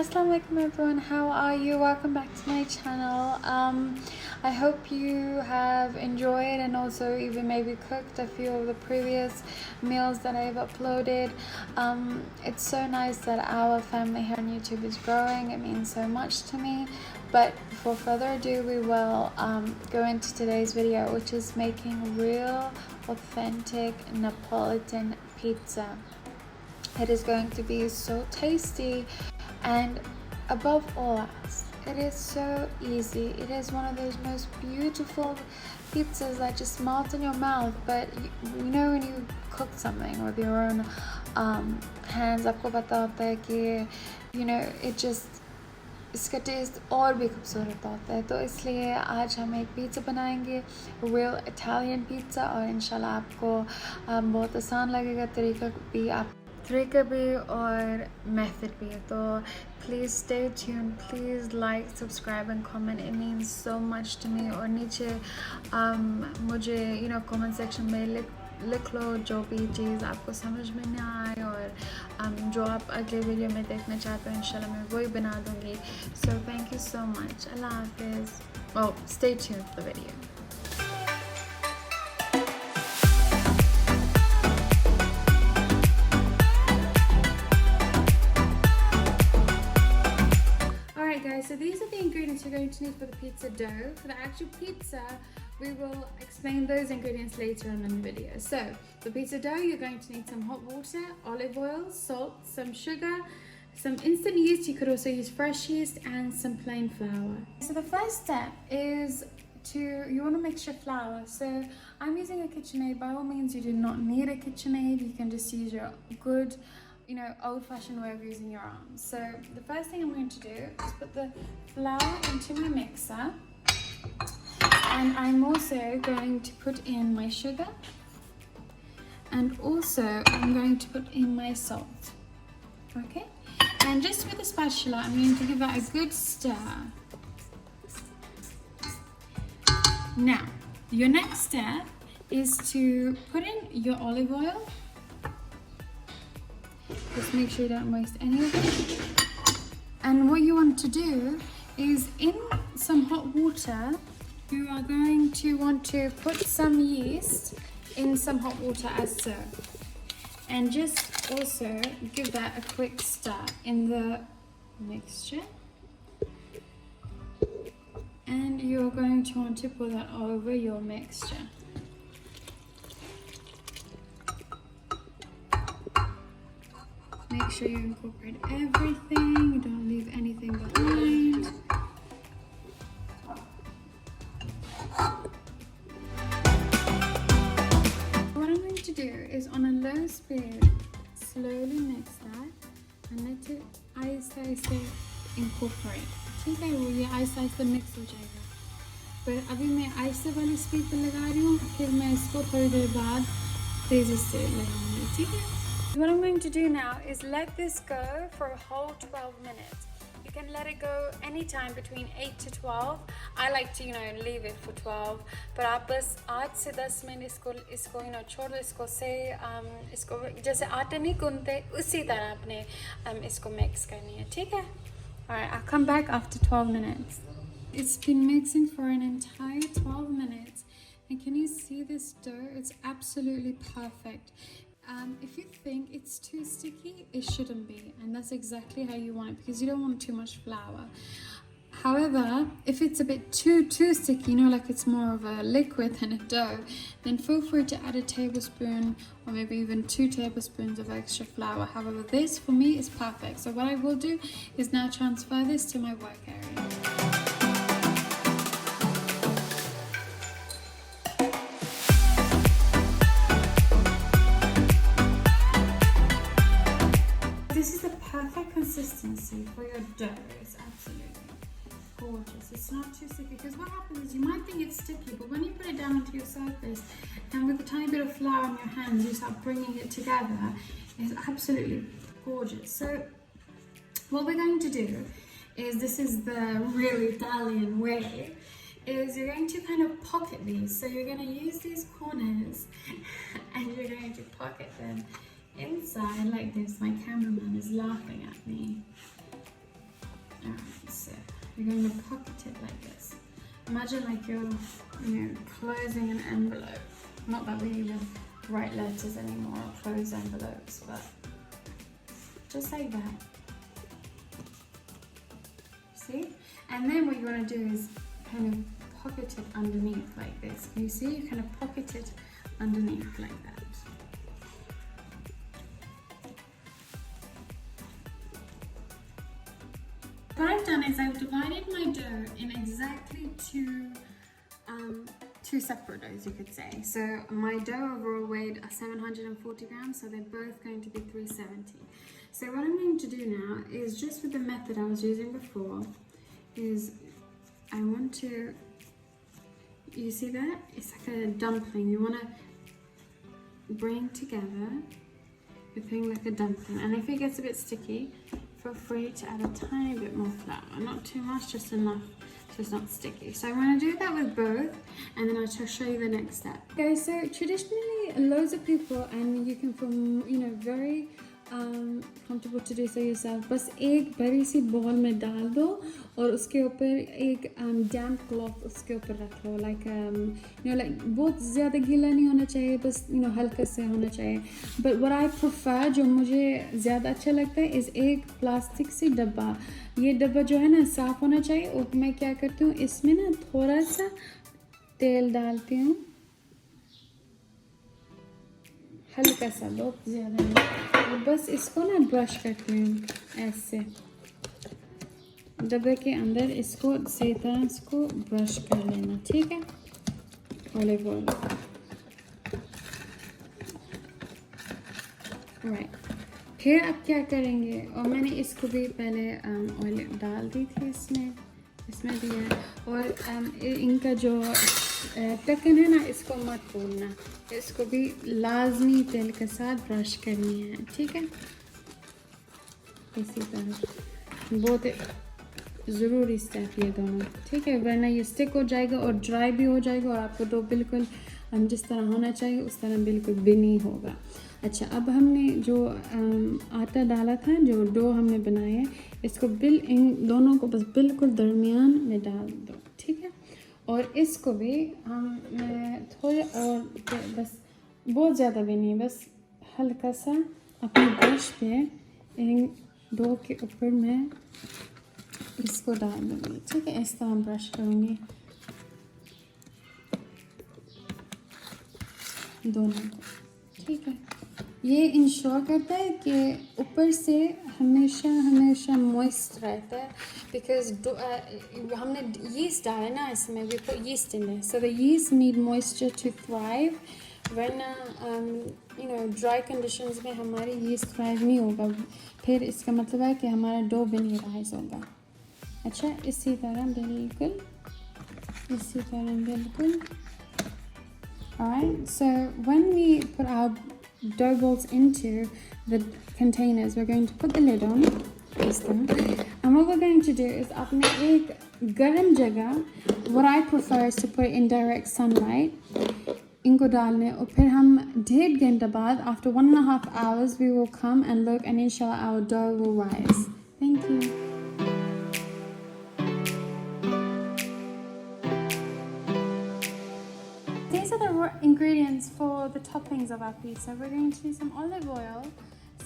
Assalamu alaikum everyone, how are you? Welcome back to my channel. I hope you have enjoyed and also even maybe cooked a few of the previous meals that I've uploaded. It's so nice that our family here on YouTube is growing. It means so much to me. But before further ado, we will go into today's video, which is making real authentic Neapolitan pizza. It is going to be so tasty, and above all else, it is so easy. It is one of those most beautiful pizzas that just melt in your mouth. But you know, when you cook something with your own hands, आपको पता होता है कि you know, it just इसका test और भी खूबसूरत होता है. तो इसलिए आज हम एक पिज़्ज़ा बनाएंगे, real Italian pizza, और इंशाल्लाह आपको बहुत आसान लगेगा. तरीका भी और मेथड भी. तो please stay tune, please like, subscribe and comment. It means so much to me. और नीचे मुझे कमेंट सेक्शन में लिख लो जो भी चीज़ आपको समझ में ना आए, और जो आप अगले वीडियो में देखना चाहते हो इंशाल्लाह मैं वही बना दूँगी. So thank you so much. अल्लाह हाफिज़. well, stay tuned for the video. So these are the ingredients you're going to need for the pizza dough. For the actual pizza, we will explain those ingredients later on in the video. So the pizza dough, you're going to need some hot water, olive oil, salt, some sugar, some instant yeast. You could also use fresh yeast, and some plain flour. So the first step is you want to mix your flour. So I'm using a KitchenAid. By all means, you do not need a KitchenAid. You can just use your good old-fashioned way of using your arms. So the first thing I'm going to do is put the flour into my mixer, and I'm also going to put in my sugar, and also I'm going to put in my salt. Okay, and just with a spatula I'm going to give that a good stir. Now your next step is to put in your olive oil. Just make sure you don't waste any of it. And what you want to do is, in some hot water, you are going to want to put some yeast in some hot water as so. And just also give that a quick stir in the mixture. And you're going to want to pour that over your mixture. Make sure you incorporate everything, you don't leave anything behind. What I'm going to do is, on a low speed, slowly mix that and let it आहिस्ता incorporate. ठीक है, वो ये आहिस्ता mix हो जाएगा. पर अभी मैं आहिस्ता वाली स्पीड पर लगा रही हूँ, फिर मैं इसको थोड़ी देर बाद तेज़ी से लगाऊंगी. ठीक है. What I'm going to do now is let this go for a whole 12 minutes. You can let it go anytime between 8 to 12. I like to, leave it for 12. But आप बस 8 से 10 मिनट इसको छोड़ दो. इसको जैसे आटा नहीं गूंथते उसी तरह आपने इसको मिक्स करनी है. ठीक है. Alright, I'll come back after 12 minutes. It's been mixing for an entire 12 minutes. And can you see this dough? It's absolutely perfect. If you think it's too sticky, it shouldn't be, and that's exactly how you want it, because you don't want too much flour. However, if it's a bit too sticky, like it's more of a liquid than a dough, then feel free to add a tablespoon or maybe even 2 tablespoons of extra flour. However, this for me is perfect. So what I will do is now transfer this to my work area. This is the perfect consistency for your dough. It's absolutely gorgeous. It's not too sticky, because what happens is you might think it's sticky, but when you put it down onto your surface and with a tiny bit of flour in your hands, you start bringing it together. It's absolutely gorgeous. So what we're going to do is, this is the real Italian way, is you're going to kind of pocket these. So you're going to use these corners and you're going to pocket them inside like this. My cameraman is laughing at me. you're going to pocket it like this. Imagine like you're, closing an envelope. Not that we even write letters anymore or close envelopes, but just like that. See? And then what you want to do is kind of pocket it underneath like this. You see? You kind of pocket it underneath like that. What I've done is I've divided my dough in exactly two separate doughs, you could say. So my dough overall weighed 740 grams, so they're both going to be 370. So what I'm going to do now is, just with the method I was using before, is I want to, you see that? It's like a dumpling. You want to bring together the thing like a dumpling. And if it gets a bit sticky, feel free to add a tiny bit more flour. Not too much, just enough so it's not sticky. So I'm going to do that with both, and then I'll show you the next step. Okay, so traditionally loads of people, and you can feel very comfortable to do so yourself, बस एक बड़ी सी ball में डाल दो और उसके ऊपर एक damp cloth उसके ऊपर रख लो, like बहुत ज़्यादा गीला नहीं होना चाहिए, बस हल्का से होना चाहिए. But what I prefer, जो मुझे ज़्यादा अच्छा लगता है, is एक प्लास्टिक सी डब्बा. ये डब्बा जो है ना साफ़ होना चाहिए, और मैं क्या करती हूँ, इसमें ना थोड़ा सा तेल डालती हूँ, हल्का सा, बहुत ज़्यादा नहीं, और बस इसको ना ब्रश करती हूँ ऐसे डब्बे के अंदर, इसको सही तरह इसको ब्रश कर लेना, ठीक है. Olive oil, right. फिर अब क्या करेंगे, और मैंने इसको भी पहले ऑयल डाल दी थी, इसमें भी है, और इनका जो ढक्कन है ना, इसको मत खोलना, इसको भी लाजमी तेल के साथ ब्रश करनी है, ठीक है. इसी तरह बहुत ज़रूरी स्टेप ये दोनों, ठीक है, वरना ये स्टिक हो जाएगा और ड्राई भी हो जाएगा, और आपको डो बिल्कुल जिस तरह होना चाहिए उस तरह बिल्कुल भी नहीं होगा. अच्छा, अब हमने जो आटा डाला था, जो डो हमने बनाया है, इसको इन दोनों को बस बिल्कुल दरमियान में डाल दो, ठीक है. और इसको भी हम थोड़े और, बस बहुत ज़्यादा भी नहीं, बस हल्का सा अपने ब्रश पे इन डो के ऊपर मैं इसको डाल दूँगी, ठीक है. इस तरह ब्रश करूँगी दोनों को, ठीक है. ये इंश्योर करता है कि ऊपर से हमेशा मॉइस्ट रहता है, बिकॉज हमने yeast डाला है ना इसमें, we put yeast in there, so the yeast need moisture to thrive, वरना ड्राई कंडीशंस में हमारी yeast thrive नहीं होगा, फिर इसका मतलब है कि हमारा डो भी नहीं राइज होगा. अच्छा, इसी तरह बिल्कुल. Alright, so when we put our dough balls into the containers, we're going to put the lid on, and what we're going to do is अपने एक गर्म जगह, what I prefer is to put it in direct sunlight, इनको डालने, और फिर हम 1.5 घंटे बाद, after 1.5 hours, we will come and look, and inshallah our dough will rise. Thank you. These are the ingredients for the toppings of our pizza. We're going to use some olive oil,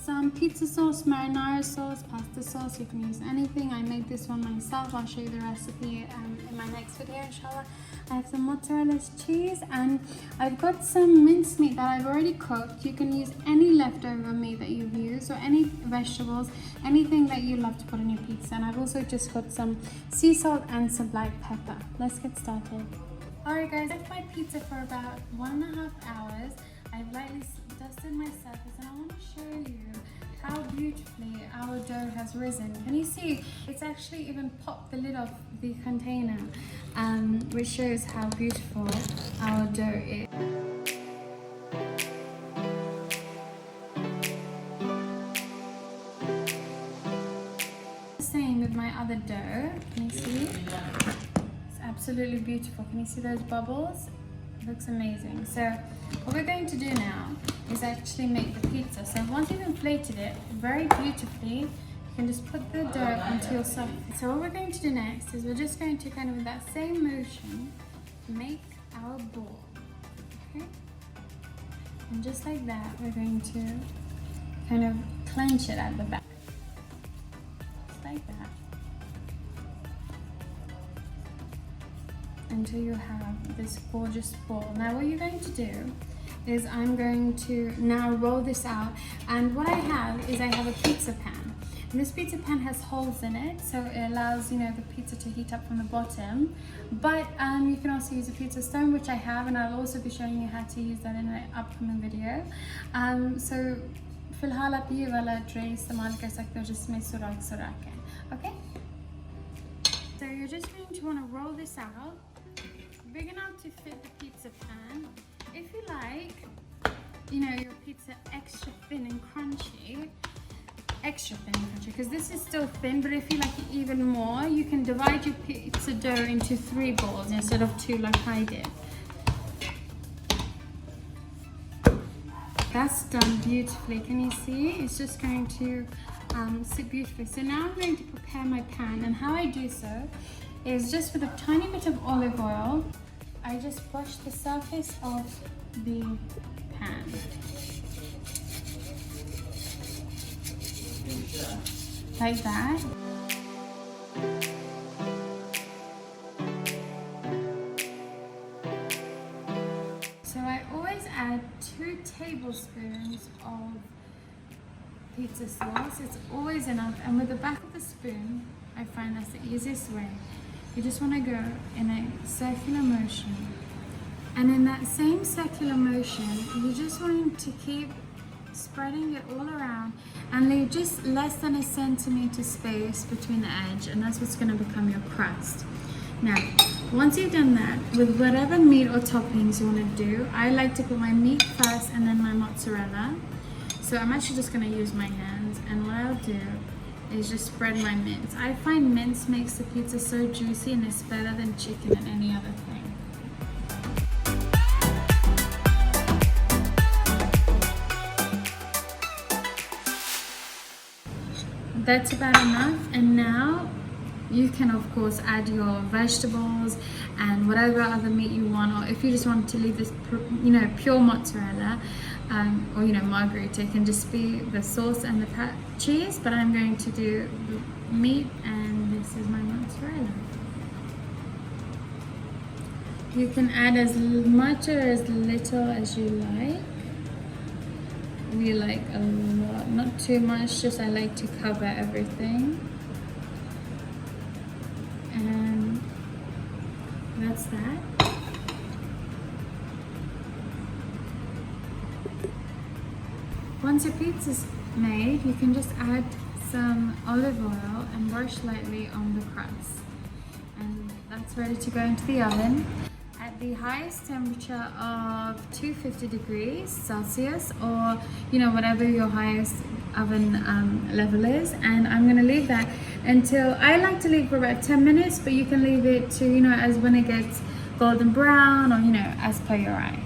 some pizza sauce, marinara sauce, pasta sauce. You can use anything. I made this one myself. I'll show you the recipe in my next video, inshallah. I have some mozzarella cheese, and I've got some mincemeat that I've already cooked. You can use any leftover meat that you've used, or any vegetables, anything that you love to put in your pizza. And I've also just got some sea salt and some black pepper. Let's get started. Alright guys, I left my pizza for about 1.5 hours. I've lightly dusted my surface, and I want to show you how beautifully our dough has risen. Can you see? It's actually even popped the lid off the container, which shows how beautiful our dough is. Same with my other dough. Can you see? Absolutely beautiful. Can you see those bubbles? It looks amazing. So what we're going to do now is actually make the pizza. So once you've inflated it very beautifully, You can just put the dough onto your surface. So what we're going to do next is we're just going to kind of with that same motion make our ball. Okay? And just like that, we're going to kind of clench it at the back. Just like that. Until you have this gorgeous ball. Now what you're going to do is I'm going to now roll this out, and what I have is I have a pizza pan. And this pizza pan has holes in it, so it allows, you know, the pizza to heat up from the bottom. But you can also use a pizza stone, which I have, and I'll also be showing you how to use that in an upcoming video. So फिलहाल आप ये वाला tray इस्तेमाल कर सकते हो जिसमें सुराख है. Okay? So you're just going to want to roll this out, big enough to fit the pizza pan. If you like, you know, your pizza extra thin and crunchy, because this is still thin, but if you like it even more, you can divide your pizza dough into 3 balls instead of 2 like I did. That's done beautifully. Can you see? It's just going to sit beautifully. So now I'm going to prepare my pan, and how I do so is just with a tiny bit of olive oil, I just brush the surface of the pan. Like that. So I always add 2 tablespoons of pizza sauce. It's always enough, and with the back of the spoon, I find that's the easiest way. You just want to go in a circular motion, and in that same circular motion, you just want to keep spreading it all around and leave just less than a centimeter space between the edge, and that's what's going to become your crust. Now, once you've done that, with whatever meat or toppings you want to do, I like to put my meat first and then my mozzarella. So I'm actually just going to use my hands, and what I'll do is just spread my mince. I find mince makes the pizza so juicy, and it's better than chicken and any other thing. That's about enough, and now you can of course add your vegetables and whatever other meat you want, or if you just want to leave this, you know, pure mozzarella, or you know, margherita, it can just be the sauce and the cheese, but I'm going to do the meat, and this is my mozzarella. You can add as much or as little as you like. We like a lot, not too much, just I like to cover everything. And that's that. Once your pizza's made, you can just add some olive oil and brush lightly on the crust. And that's ready to go into the oven at the highest temperature of 250 degrees Celsius, or you know, whatever your highest oven level is. And I'm going to leave that until, I like to leave for about 10 minutes, but you can leave it to, you know, as when it gets golden brown, or you know, as per your eye.